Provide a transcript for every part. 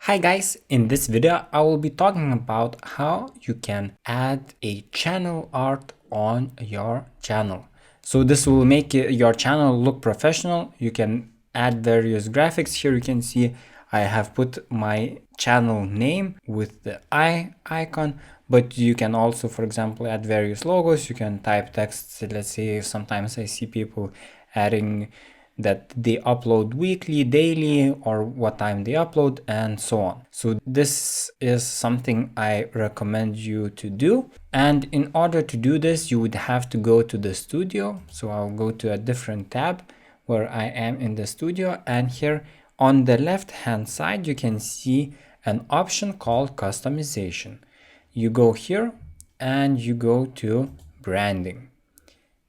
Hi guys, in this video I will be talking about how you can add a channel art on your channel. So this will make your channel look professional. You can add various graphics. Here you can see I have put my channel name with the eye icon, but you can also, for example, add various logos. You can type text. Let's say sometimes I see people adding that they upload weekly, daily, or what time they upload, and so on. So this is something I recommend you to do. And in order to do this, you would have to go to the studio. So I'll go to a different tab where I am in the studio, and here on the left hand side you can see an option called customization. You go here and you go to branding.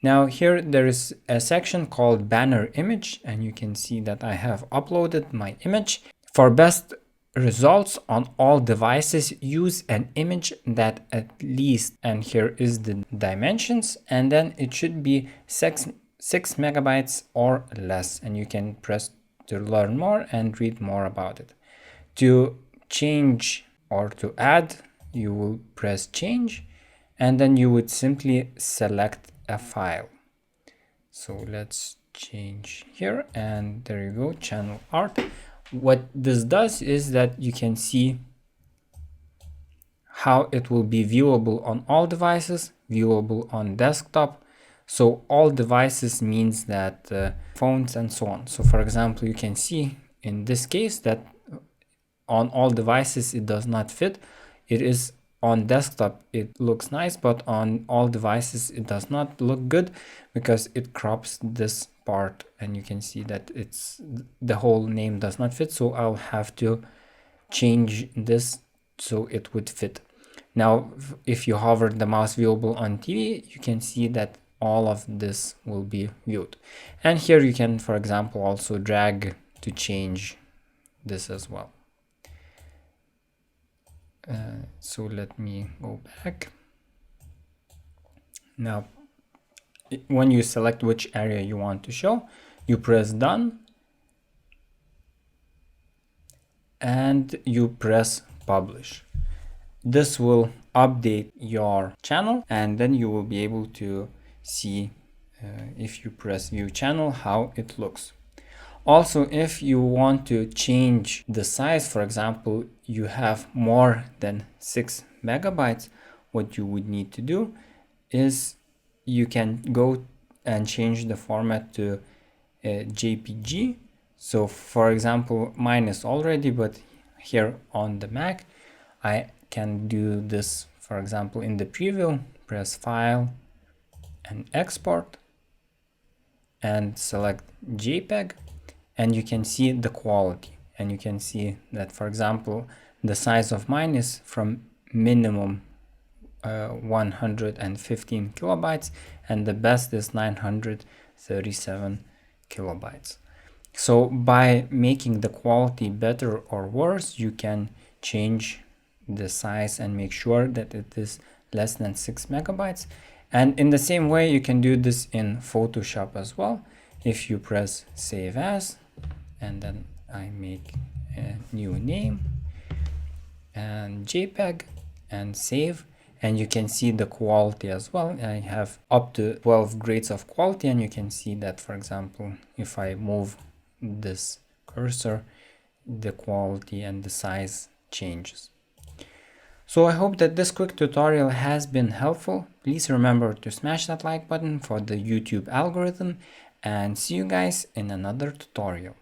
Now here there is a section called banner image, and you can see that I have uploaded my image. For best results on all devices, use an image that at least, and here is the dimensions, and then it should be 6 megabytes or less, and you can press to learn more and read more about it. To change or to add, you will press change, and then you would simply select a file. So let's change here, and there you go, channel art. What this does is that you can see how it will be viewable on all devices, viewable on desktop. So all devices means that phones and so on. So for example, you can see in this case that on all devices it does not fit. It is on desktop it looks nice, but on all devices it does not look good because it crops this part, and you can see that it's the whole name does not fit. So I'll have to change this so it would fit. Now if you hover the mouse viewable on TV, you can see that all of this will be viewed, and here you can, for example, also drag to change this as well. So let me go back. Now when you select which area you want to show, you press done and you press publish. This will update your channel, and then you will be able to see if you press view channel how it looks. Also, if you want to change the size, for example, you have more than 6 megabytes, what you would need to do is you can go and change the format to JPG. So for example, mine is already, but here on the Mac, I can do this, for example, in the preview, press file and export and select JPEG. And you can see the quality, and you can see that, for example, the size of mine is from minimum 115 kilobytes, and the best is 937 kilobytes. So by making the quality better or worse, you can change the size and make sure that it is less than 6 megabytes. And in the same way, you can do this in Photoshop as well. If you press save as, and then I make a new name and JPEG and save, and you can see the quality as well. I have up to 12 grades of quality, and you can see that, for example, if I move this cursor, the quality and the size changes. So I hope that this quick tutorial has been helpful. Please remember to smash that like button for the YouTube algorithm, and see you guys in another tutorial.